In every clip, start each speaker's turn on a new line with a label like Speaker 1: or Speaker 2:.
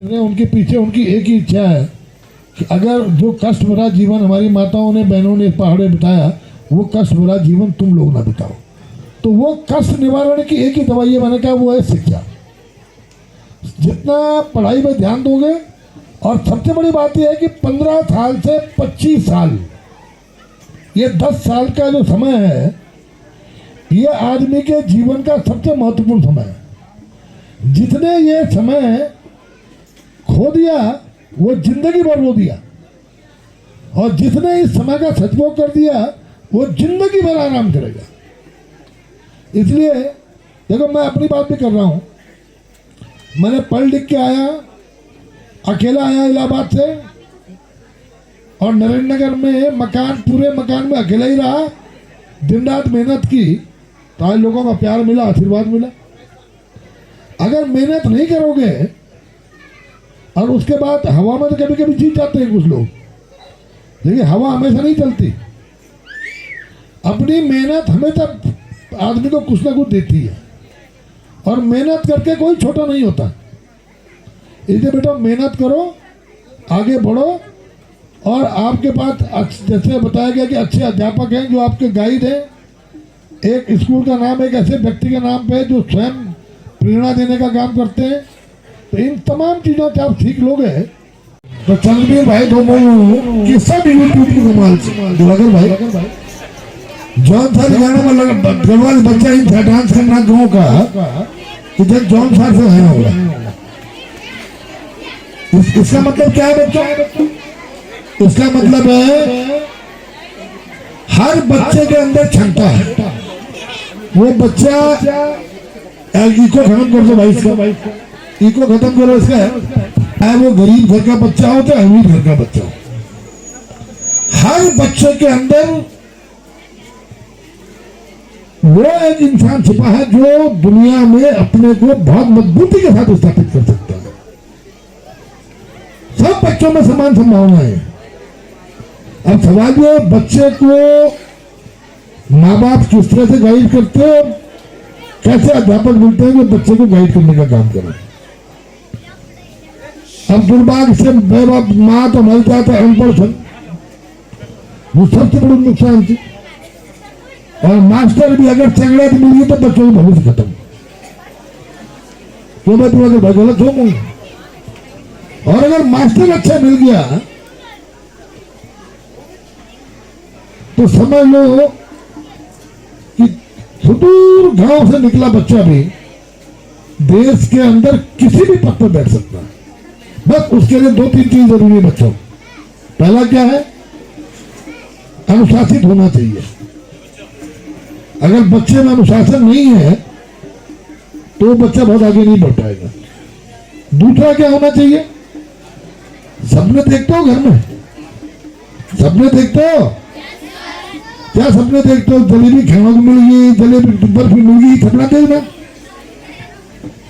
Speaker 1: उनके पीछे उनकी एक ही इच्छा है कि अगर जो कष्ट भरा जीवन हमारी माताओं ने बहनों ने पहाड़े बिताया वो कष्ट भरा जीवन तुम लोग ना बिताओ। तो वो कष्ट निवारण की एक ही दवाई है, मैंने कहा वो है शिक्षा। जितना पढ़ाई में ध्यान दोगे, और सबसे बड़ी बात यह है कि 15 साल से 25 साल, ये 10 साल का जो समय है ये आदमी के जीवन का सबसे महत्वपूर्ण समय है। जितने ये समय खो दिया वो जिंदगी भर रो दिया, और जिसने इस समय का सदुपयोग कर दिया वो जिंदगी भर आराम करेगा। इसलिए देखो, मैं अपनी बात भी कर रहा हूं। मैंने पढ़ लिख के आया, अकेला आया इलाहाबाद से, और नरेंद्र नगर में मकान, पूरे मकान में अकेला ही रहा, दिन रात मेहनत की, तो आज लोगों का प्यार मिला, आशीर्वाद मिला। अगर मेहनत नहीं करोगे और उसके बाद हवा में तो कभी कभी जीत जाते हैं कुछ लोग, लेकिन हवा हमेशा नहीं चलती। अपनी मेहनत हमेशा आदमी को कुछ ना कुछ देती है, और मेहनत करके कोई छोटा नहीं होता। इसलिए बेटा मेहनत करो, आगे बढ़ो, और आपके पास जैसे बताया गया कि अच्छे अध्यापक हैं जो आपके गाइड हैं। एक स्कूल का नाम एक ऐसे व्यक्ति के नाम पे जो स्वयं प्रेरणा देने का काम करते हैं। तो इन तमाम चीजों से आप सीख लोगे तो चंद्रवीर भाई दो कि सब यूट्यूब की कमाल दिवाकर भाई जॉन सर गाना में गढ़वाल बच्चा ही था डांस करना गाँव का, इधर जॉन सर से है होगा। इसका मतलब क्या है बच्चों? इसका मतलब है हर बच्चे के अंदर क्षमता है। वो बच्चा इको खत्म कर दो भाई, इसका इको खत्म करो इसका, है वो गरीब घर का बच्चा हो चाहे अमीर घर का बच्चा हो, हर बच्चे के अंदर वो एक इंसान छिपा है जो दुनिया में अपने को बहुत मजबूती के साथ स्थापित कर सकता है। सब बच्चों में समान संभावना है। अब सवाल जो बच्चे को माँ बाप किस तरह से गाइड करते हो, कैसे अध्यापक मिलते हैं जो बच्चे को गाइड करने का काम करें। अब दुर्भाग्य से माँ तो मर जाता है अनपढ़ सन, वो सबसे बड़ी नुकसान थी। और मास्टर भी अगर चंगड़ा भी मिल गई तो बच्चों की भविष्य खत्म। तो मैं तुम्हारे गलत होंगे। और अगर मास्टर अच्छा मिल गया तो समझ लो कि सुदूर गांव से निकला बच्चा भी देश के अंदर किसी भी पद पर बैठ सकता है। बस उसके लिए 2-3 चीज जरूरी है बच्चों। पहला क्या है? अनुशासित होना चाहिए। अगर बच्चे में अनुशासन नहीं है तो बच्चा बहुत आगे नहीं बढ़ पाएगा। दूसरा क्या होना चाहिए? सपने देखते हो घर में? सपने देखते हो? क्या सपने देखते हो? जलेबी खाने को मिल गई, जलेबी बर्फी मिल गई, सपना देखना।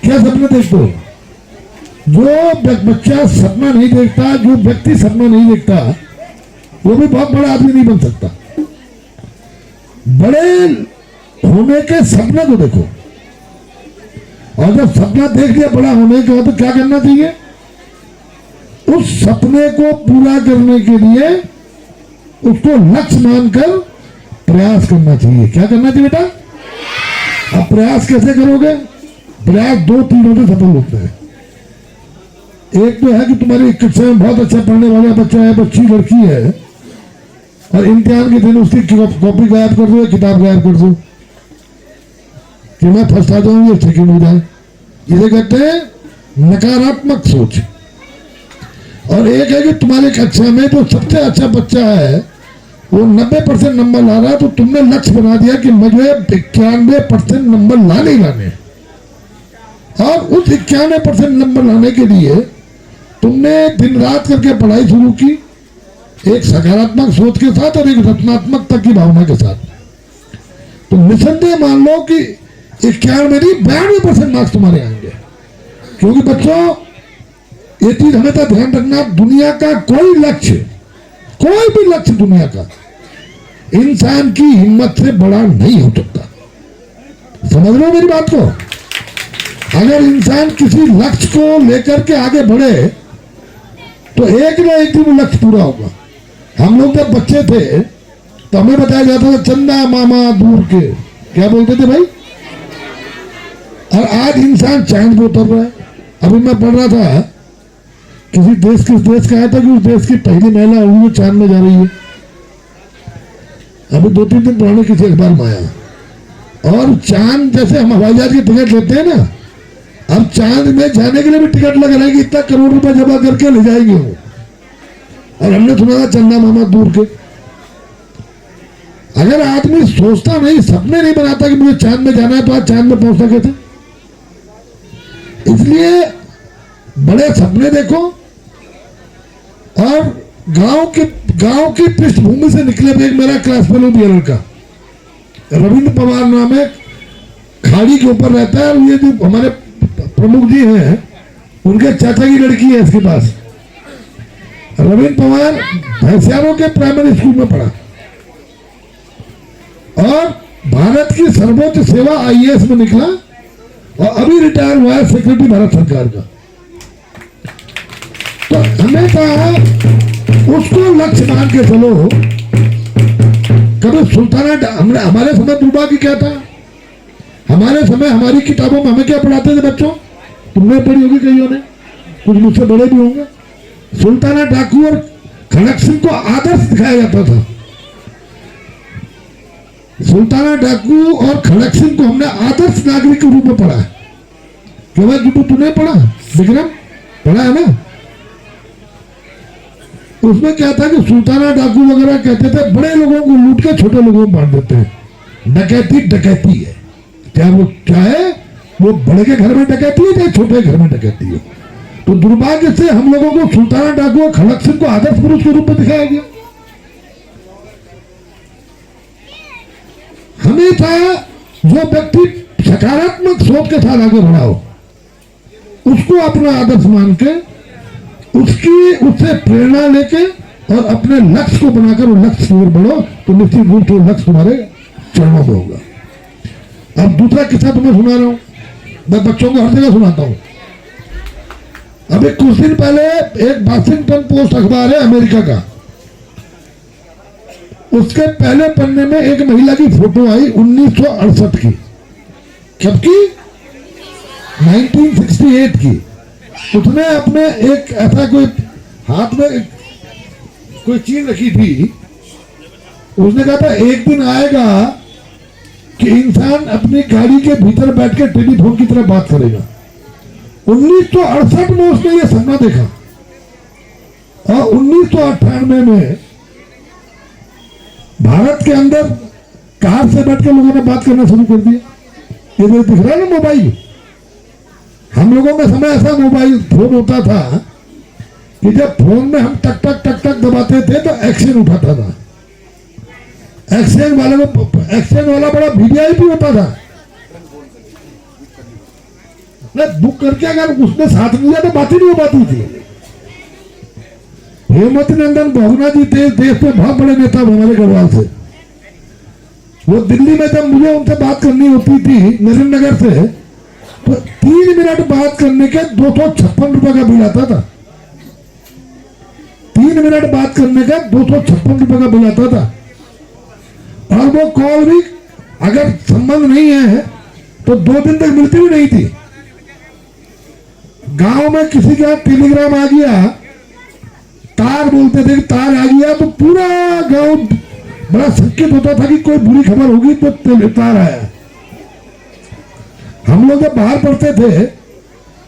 Speaker 1: क्या सपने देखते हो? जो बच्चा सपना नहीं देखता, जो व्यक्ति सपना नहीं देखता, वो भी बहुत बड़ा आदमी नहीं बन सकता। बड़े होने के सपने को देखो, और जब सपना देख लिया बड़ा होने का तो क्या करना चाहिए? उस सपने को पूरा करने के लिए उसको लक्ष्य मानकर प्रयास करना चाहिए। क्या करना चाहिए बेटा? अब प्रयास कैसे करोगे? प्रयास 2 चीजों से सफल होते हैं। एक तो है कि तुम्हारी कक्षा में बहुत अच्छा पढ़ने वाला बच्चा है, बच्ची लड़की है, और इम्तिहान के दिन उसकी कॉपी गायब कर दो, किताब गायब कर दो कि मैं फर्स्ट आ जाऊंगी, सेकंड हो जाए। इसे कहते हैं नकारात्मक सोच। और एक है कि तुम्हारी कक्षा में जो सबसे अच्छा बच्चा है वो 90% नंबर ला रहा है, तो तुमने लक्ष्य बना दिया कि मुझे 91% नंबर लाने लाने, और उस 91% नंबर लाने के लिए तुमने दिन रात करके पढ़ाई शुरू की, एक सकारात्मक सोच के साथ और एक रचनात्मकता की भावना के साथ। तो निसंदेह मान लो कि 92% मार्क्स तुम्हारे आएंगे। क्योंकि बच्चों ये चीज हमेशा ध्यान रखना, दुनिया का कोई लक्ष्य, कोई भी लक्ष्य दुनिया का इंसान की हिम्मत से बड़ा नहीं हो सकता। समझ लो मेरी बात को। अगर इंसान किसी लक्ष्य को लेकर के आगे बढ़े तो एक ना एक दिन वो लक्ष्य पूरा होगा। हम लोग जब बच्चे थे तो हमें बताया जाता था चंदा मामा दूर के, क्या बोलते थे भाई? और आज इंसान चांद पे उतर रहा है। अभी मैं पढ़ रहा था किसी देश किस देश का आया था कि उस देश की पहली महिला हुई वो चांद में जा रही है। अभी 2-3 दिन पुराने किसी अखबार में आया। और चांद जैसे हम हवाई जहाज की टिकट लेते हैं ना, अब चांद में जाने के लिए भी टिकट लग रहा है कि इतना करोड़ रुपए जमा करके ले जाएंगे वो। और हमने सुना था चंदा मामा दूर के। अगर आदमी सोचता नहीं, सपने नहीं बनाता कि मुझे चांद में जाना है, तो आज चांद में पहुंच सके थे। इसलिए बड़े सपने देखो और गांव की पृष्ठभूमि से निकले हुए एक मेरा क्लास फेलो भी है लड़का, रविंद्र पवार नाम है, खाड़ी के ऊपर रहता है। और ये जो हमारे प्रमुख जी हैं उनके चाचा की लड़की है इसके पास। रविंद्र पवार भैंसियारों के प्राइमरी स्कूल में पढ़ा और भारत की सर्वोच्च सेवा आईएएस में निकला और अभी रिटायर हुआ है सेक्रेटरी भारत सरकार का। तो हमें कहा उसको लक्ष्य मान के चलो। कभी सुल्ताना हमारे समय दुर्भाग्य क्या था? हमारे समय हमारी किताबों में हमें क्या पढ़ाते थे बच्चों? तुमने पढ़ी होगी कईयों ने, कुछ मुझसे बड़े भी होंगे। सुल्ताना डाकू और खड़क सिंह को आदर्श दिखाया जाता था। सुल्ताना डाकू और खड़क सिंह को हमने आदर्श नागरिक के रूप में पढ़ा है। क्यों भाई जुटू तूने पढ़ा? विक्रम पढ़ा है ना? उसमें क्या था कि सुल्ताना डाकू वगैरह कहते थे बड़े लोगों को लूट के छोटे लोगों को बांट देते हैं। डकैती डकैती है, चाहे वो बड़े के घर में डकैती है चाहे छोटे घर में डकैती हो। तो दुर्भाग्य से हम लोगों को सुल्ताना डाकू और खड़क सिंह को आदर्श पुरुष के रूप में दिखाया गया। हमेशा जो व्यक्ति सकारात्मक सोच के साथ आगे बढ़ा हो उसको अपना आदर्श मान के उससे प्रेरणा लेके और अपने लक्ष्य को बनाकर वो लक्ष्य की ओर बढ़ो तो निश्चित रूप से लक्ष्य तुम्हारे चरणों में होगा। अब दूसरा किस्सा तुम्हें सुना रहा हूं, मैं बच्चों को हर जगह सुनाता हूं। अभी कुछ दिन पहले एक वाशिंगटन पोस्ट अखबार है अमेरिका का, उसके पहले पन्ने में एक महिला की फोटो आई 1968 की, जबकि 1968 की। उसने अपने एक ऐसा कोई हाथ में कोई चीज रखी थी। उसने कहा था एक दिन आएगा कि इंसान अपनी गाड़ी के भीतर बैठ के टेलीफोन की तरह बात करेगा। 1968 में उसने ये सपना देखा और 1998 में भारत के अंदर कार से बैठ के लोगों ने बात करना शुरू कर दिया। ये दिख रहा है ना मोबाइल। हम लोगों का समय ऐसा मोबाइल फोन होता था कि जब फोन में हम टक टक टक टक दबाते थे तो एक्शन उठाता था। एक्शन वाला बड़ा वीवीआईपी होता था। बुक करके अगर उसने साथ लिया तो बात ही नहीं हो पाती थी। हेमंत नंदन बहुगुणा जी थे, देश में बहुत बड़े नेता हमारे गढ़वाल से। वो दिल्ली में जब मुझे उनसे बात करनी होती थी नरेंद्र नगर से, तो 3 मिनट बात करने के 256 रुपए का बिल आता था। 3 मिनट बात करने का 256 रुपए का बिल आता था। और वो कॉल भी अगर संबंध नहीं है तो 2 दिन तक मिलती भी नहीं थी। गांव में किसी का टेलीग्राम आ गया, तार बोलते थे कि तार आ गया, तो पूरा गांव बड़ा संकेत होता था कि कोई बुरी खबर होगी तो तार आया। हम लोग जब बाहर पढ़ते थे,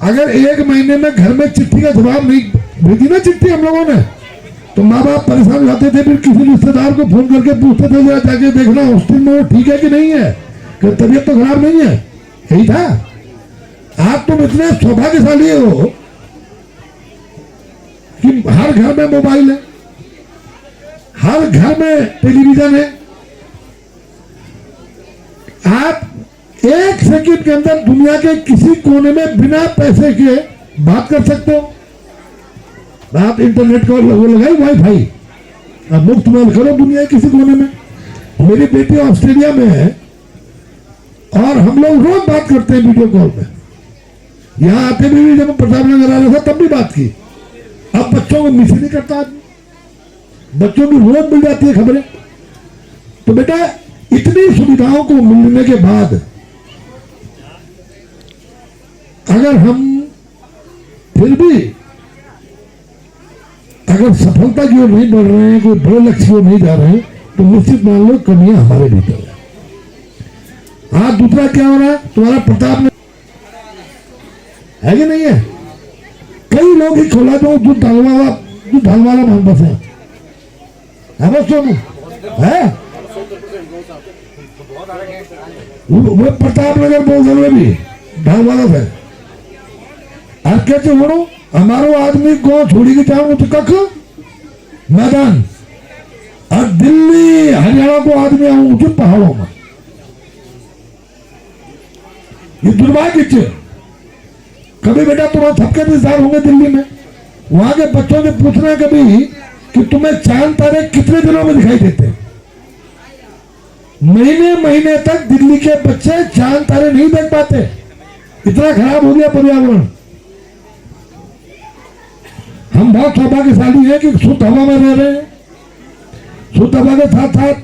Speaker 1: अगर 1 महीने में घर में चिट्ठी का जवाब नहीं भेजी ना चिट्ठी हम लोगों ने, तो माँ बाप परेशान हो जाते थे। फिर किसी रिश्तेदार को फोन करके पूछते थे जरा जाके देखना हॉस्टल में वो ठीक है कि नहीं है, कि तबीयत तो खराब नहीं है। यही था। आप तुम इतने सौभाग्यशाली हो कि हर घर में मोबाइल है, हर घर में टेलीविजन है। आप 1 सेकंड के अंदर दुनिया के किसी कोने में बिना पैसे के बात कर सकते हो। आप इंटरनेट का वो लगाई वाईफाई, आप मुफ्त में करो दुनिया के किसी कोने में। मेरी बेटी ऑस्ट्रेलिया में है और हम लोग रोज बात करते हैं वीडियो कॉल में। यहाँ आते भी जब प्रताप नगर आ रहा था तब भी बात की। अब बच्चों को मिस ही नहीं करता आदमी, बच्चों की रोज मिल जाती है खबरें। तो बेटा इतनी सुविधाओं को मिलने के बाद अगर हम फिर भी अगर सफलता की ओर नहीं बढ़ रहे हैं, कोई बड़े लक्ष्य की ओर नहीं जा रहे हैं, तो निश्चित मान लो कमियां हमारे भीतर है। हाँ, दूसरा क्या हो रहा है, तुम्हारा प्रताप में है कि नहीं है? कई लोग ही खोला जो दूध ढालवाला मान बसे है, बस सोनू है वो प्रताप नगर बोल रहे भी ढालवाला से आज कैसे बोलो हमारो आदमी को छोड़ी के जाऊं तो कख मैदान और दिल्ली हरियाणा को आदमी आऊं तो पहाड़ों में। ये दुर्भाग्य है। कभी बेटा तुम्हारे थपके रिश्तेदार होंगे दिल्ली में, वहां के बच्चों ने पूछना कभी कि तुम्हें चांद तारे कितने दिनों में दिखाई देते हैं? महीने महीने तक दिल्ली के बच्चे चांद तारे नहीं देख पाते, इतना खराब हो गया पर्यावरण। हम बहुत सौभाग्यशाली हैं कि शुद्ध हवा में रह रहे हैं, शुद्ध हवा के साथ साथ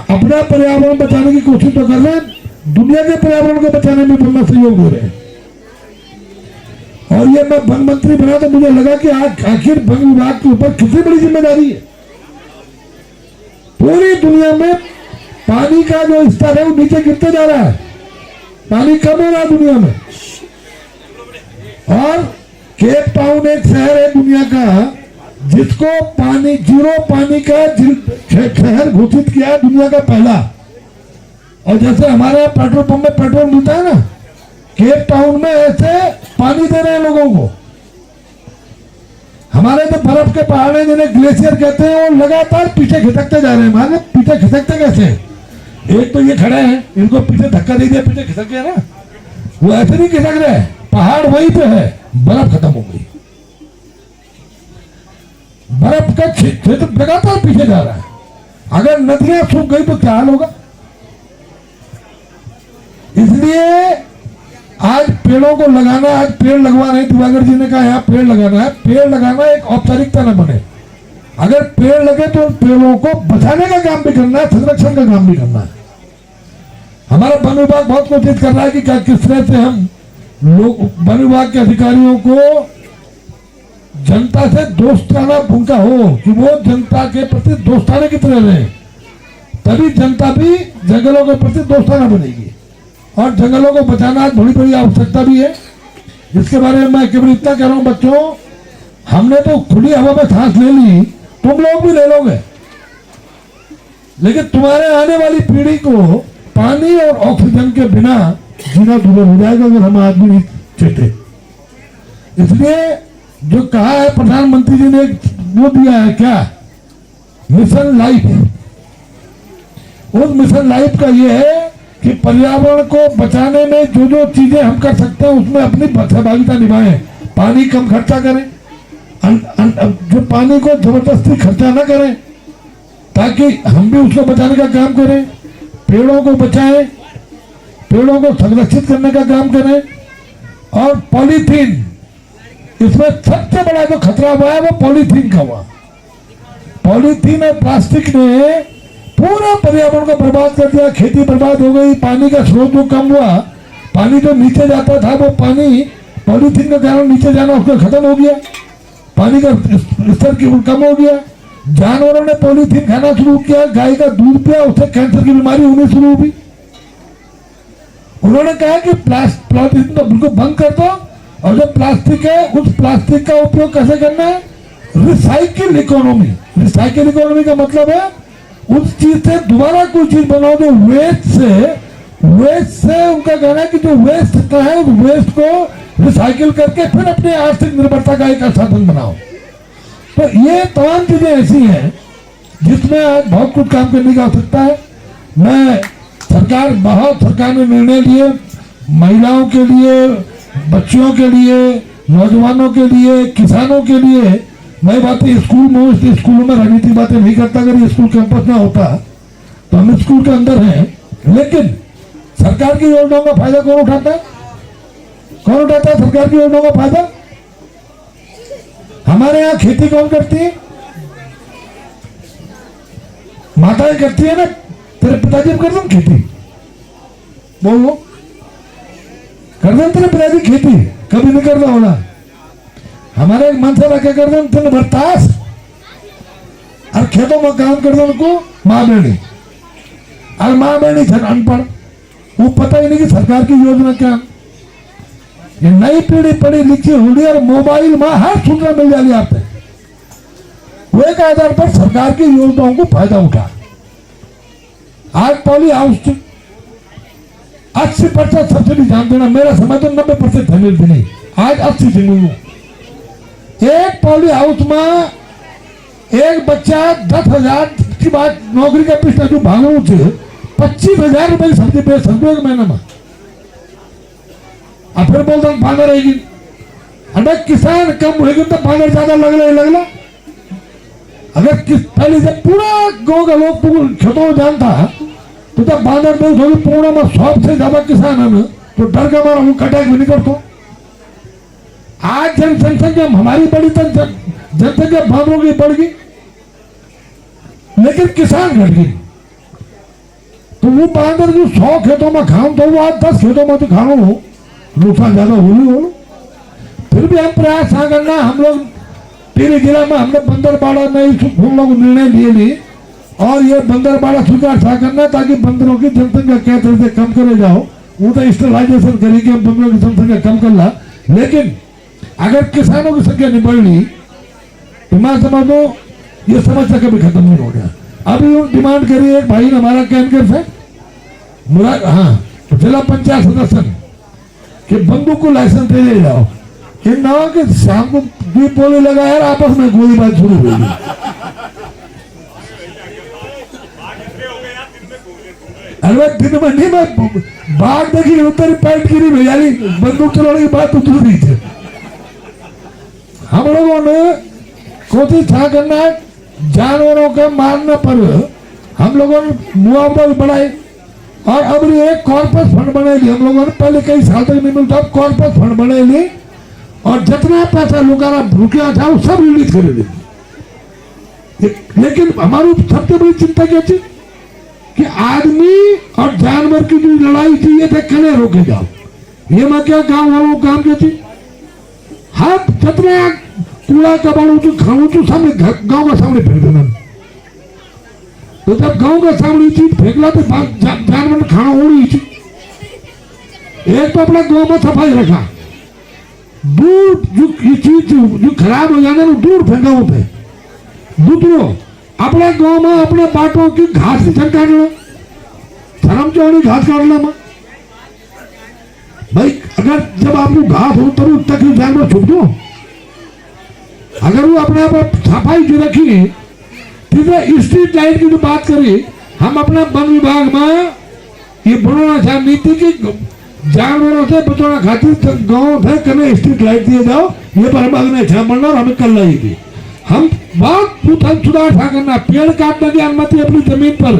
Speaker 1: अपना पर्यावरण बचाने की कोशिश तो कर रहे हैं, दुनिया के पर्यावरण को बचाने में अपना सहयोग दे रहे हैं। और ये मैं वन मंत्री बना तो मुझे लगा कि आखिर वन विभाग के ऊपर कितनी बड़ी जिम्मेदारी है। पूरी दुनिया में पानी का जो स्तर है वो नीचे गिरते जा रहा है, पानी कम हो रहा है दुनिया में। और केप टाउन एक शहर है दुनिया का जिसको पानी जीरो पानी का शहर घोषित किया है, दुनिया का पहला। और जैसे हमारे पेट्रोल पंप में पेट्रोल मिलता है ना, केप टाउन में ऐसे पानी दे रहे हैं लोगों को। हमारे जो बर्फ के पहाड़ है जिन्हें ग्लेशियर कहते हैं, वो लगातार पीछे खिसकते जा रहे हैं। माने पीछे खिसकते कैसे? एक तो ये खड़े हैं, इनको पीछे धक्का दे दिया, पीछे खिसक गया ना। वो ऐसे नहीं खिसक रहे, पहाड़ वहीं पे है, बर्फ खत्म हो गई, बर्फ का क्षेत्र लगातार पीछे जा रहा है। अगर नदियां सूख गई तो क्या हाल होगा? इसलिए आज पेड़ों को लगाना, आज पेड़ लगवा रहे हैं, दिवाकर जी ने कहा यहाँ पेड़ लगाना है। पेड़ लगाना एक औपचारिकता न बने, अगर पेड़ लगे तो पेड़ों को बचाने का काम भी करना है, संरक्षण का काम भी करना है। हमारा वन विभाग बहुत कोशिश कर रहा है कि किस तरह से हम लोग वन विभाग के अधिकारियों को जनता से दोस्ताना भूमिका हो, कि वो जनता के प्रति दोस्ताने की तरह रहे, तभी जनता भी जंगलों के प्रति दोस्ताना बनेगी। और जंगलों को बचाना आज बड़ी बड़ी आवश्यकता भी है। इसके बारे में मैं केवल इतना कह रहा हूं, बच्चों हमने तो खुली हवा में सांस ले ली, तुम लोग भी ले लोगे, लेकिन तुम्हारे आने वाली पीढ़ी को पानी और ऑक्सीजन के बिना जीना दूर हो जाएगा अगर हम आदमी नहीं चेते। इसलिए जो कहा है प्रधानमंत्री जी ने, वो दिया है क्या, मिशन लाइफ। उस मिशन लाइफ का ये है कि पर्यावरण को बचाने में जो जो चीजें हम कर सकते हैं उसमें अपनी सहभागिता निभाएं। पानी कम खर्चा करें, जो पानी को जबरदस्ती खर्चा ना करें, ताकि हम भी उसको बचाने का काम करें। पेड़ों को बचाएं, पेड़ों को संरक्षित करने का काम करें। और पॉलीथीन, इसमें सबसे बड़ा जो खतरा हुआ है वो पॉलीथीन का हुआ। पॉलीथीन और प्लास्टिक ने पूरा पर्यावरण को बर्बाद कर दिया, खेती बर्बाद हो गई, पानी का स्रोत जो कम हुआ, पानी जो नीचे जाता था वो पानी पॉलीथीन के कारण नीचे जाना उसका खत्म हो गया, पानी का स्तर कम हो गया। जानवरों ने पॉलीथीन खाना शुरू किया, गाय का दूध पिया, उससे कैंसर की बीमारी होनी शुरू हुई। उन्होंने कहा कि पॉलीथीन तो बिल्कुल बंद कर दो, और जो प्लास्टिक है उस प्लास्टिक का उपयोग कैसे करना है, रिसाइकिल इकोनॉमी। रिसाइकिल इकोनॉमी का मतलब है उस चीज से दोबारा कोई चीज बनाओ जो वेस्ट से उनका कहना है कि जो वेस्ट का है उस वेस्ट को रिसाइकिल करके फिर अपने आर्थिक निर्भरता का एक साधन बनाओ। तो ये तमाम चीजें ऐसी हैं जिसमें आज बहुत कुछ काम करने की आवश्यकता है। सरकार ने निर्णय लिए, महिलाओं के लिए, बच्चियों के लिए, नौजवानों के लिए, किसानों के लिए। मैं बातें स्कूलों में राजनीतिक बातें नहीं करता। अगर ये स्कूल कैंपस ना होता तो हम स्कूल के अंदर हैं, लेकिन सरकार की योजनाओं का फायदा कौन उठाता है? कौन उठाता है सरकार की योजनाओं का फायदा? हमारे यहाँ खेती कौन करती है? माताएं करती है ना। तेरे पिताजी कर दो खेती, बोलो कर दो तेरे पिताजी खेती, कभी नहीं करना होना। हमारे एक मनसा क्या कर दो तीन बर्तास और खेतों में काम कर दो उनको माँ बहनी, और माँ बहनी अनपढ़, वो पता ही नहीं कि सरकार की योजना क्या। ये नई पीढ़ी पढ़ी लिखी हुई और मोबाइल में हर सूचना मिल जाएगी आप पे। वो एक आधार पर सरकार की योजनाओं को फायदा उठा। आज पॉली हाउस 80% सब्सिडी जान देना, मेरा समय तो 90% था मिलती नहीं, आज 80 से मिलू। एक पॉली हाउस में एक बच्चा 10,000 की बात नौकरी का पिछला जो भागों से 25,000 रुपए की सब्जी बेच सकते हो एक महीने में। अब फिर बोलता हूँ बांधर रहेगी, अगर किसान कम होगी तो बांधर ज्यादा लगला। अगर पहले से पूरा गांव का लोग खेतों में जानता तो जब बांधर देश होगी पूर्ण में 100 से ज्यादा किसान है ना, तो डर के मारा वो अटैक भी नहीं करता। आज जनसंख्या हमारी बढ़ी तो जनसंख्या बांधरों की बढ़ गई, लेकिन किसान घट गई। तो वो बांधर जो 100 खेतों में खाऊं तो वो आज 10 खेतों में तो खाऊं हो, नुकसान ज्यादा हो। फिर भी हम प्रयास ना करना। हम लोग टिहरी जिला में हमने बंदरबाड़ा में हम लोग निर्णय लिए ली, और ये बंदरबाड़ा स्वीकार था करना ताकि बंदरों की जनसंख्या क्या तरह से कम करे जाओ। वो तो स्टेलाइजेशन करेंगे, हम बंदरों की जनसंख्या कम कर ला। लेकिन अगर किसानों की संख्या नहीं बढ़ ली तो मैं समझो ये समस्या कभी खत्म नहीं हो गया। अभी वो डिमांड करी एक भाई ने हमारा कैंकर से मुराद, हाँ जिला पंचायत सदस्य कि बंदूक को लाइसेंस दे ले जाओ। इन ना कि शाम को भी बोले लगा यार, आपस में गोलीबारी शुरू हो गई। अरे दिन में नहीं, मैं बाघ देखी उतर पैंट गिरी भैयाली, बंदूक चलाने की बात तो दूसरी थी। हम लोगों ने कोशिश था करना जानवरों का मारने पर हम लोगों ने मुआवजा भी बढ़ाए, और अब एक कॉर्पस फंड बना ली हम लोगों ने। पहले कई साल तक नहीं मिलता, कॉर्पस फंड बना ली, और जितना पैसा लुकारा रुकिया था वो सब रिलीज कर दी। लेकिन हमारी सबसे बड़ी चिंता क्या थी कि आदमी और जानवर की जो लड़ाई थी ये थे कने रोके जाओ। ये मैं क्या गांव वालों को काम क्या थी, हाथ जितना कूड़ा कबाड़ू तो खाऊं तो सामने गांव का सामने फेंक देना। तो जब गांव का सामने चीज फेंकला तो जानवर खाना उड़ी थी। एक तो अपना गांव में सफाई रखा, दूर जो चीज जो खराब हो जाने दूर फेंका वो पे। दूसरों अपने गांव में अपने बाटों की घास नहीं काट लो, शर्म चौड़ी घास काट लो। भाई अगर जब आपको घास हो तो तकलीफ जानवर छुप दो। अगर वो अपने आप सफाई जो रखी। तीसरा स्ट्रीट लाइट की जो बात करी, हम अपना वन विभाग में ये बनाना चाह नीति की जानवरों से बचाना खातिर गाँव से कने स्ट्रीट लाइट दिए जाओ। ये पर हम अगले छह बनना और हमें कल रही थी। हम बहुत सुधार था करना, पेड़ काटने की अनुमति अपनी जमीन पर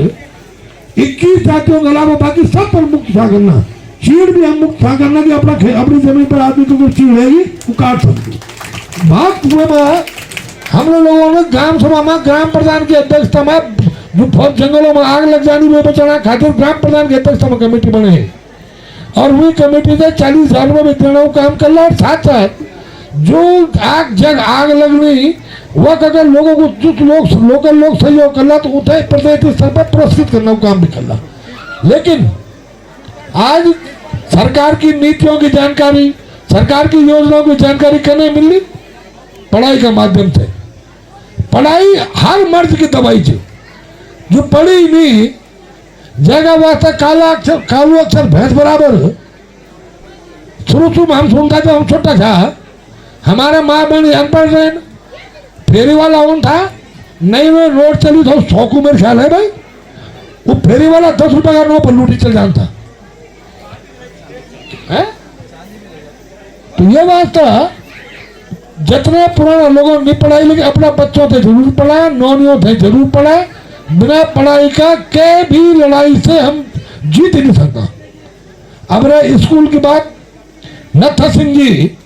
Speaker 1: 21 जातियों के अलावा बाकी सब पर मुक्त था करना। चीड़ भी हम मुक्त था करना कि अपनी जमीन पर आदमी को चीड़ रहेगी वो काट सकती। बहुत हम लोगों ने ग्राम सभा में ग्राम प्रधान की अध्यक्षता में जो जंगलों में आग लग जानी वो बचाना खातिर ग्राम प्रधान की अध्यक्षता में कमेटी बने, और वही कमेटी से 40,000 रुपये में देना काम कर रहा। साथ साथ जो आग लगनी वह अगर लोगों को जो लोकल लोग सहयोग कर रहा तो उठाई प्रदेश स्तर पर पुरस्कृत करना काम भी कर रहा। लेकिन आज सरकार की नीतियों की जानकारी, सरकार की योजनाओं की जानकारी करने मिली पढ़ाई के माध्यम से। पढ़ाई हर मर्ज की दवाई थी, जो पढ़ी नहीं जगह वास्ता कालू अक्षर भैंस बराबर। शुरू में हम सुनता जब हम छोटा था, हमारे माँ बहन अनपढ़ रहे, फेरी वाला उन था नई में रोड चली तो 100 को मेरे ख्याल है भाई, वो फेरी वाला 10 रुपए का 9 पर लूटी चल जानता है। तो ये वास्ता जितने पुराने लोगों ने पढ़ाई, लेकिन अपना बच्चों से जरूर पढ़ाया, नौनियों से जरूर पढ़ाया। बिना पढ़ाई का के भी लड़ाई से हम जीत नहीं सकता। अब रहे स्कूल की बात, नत्था सिंह जी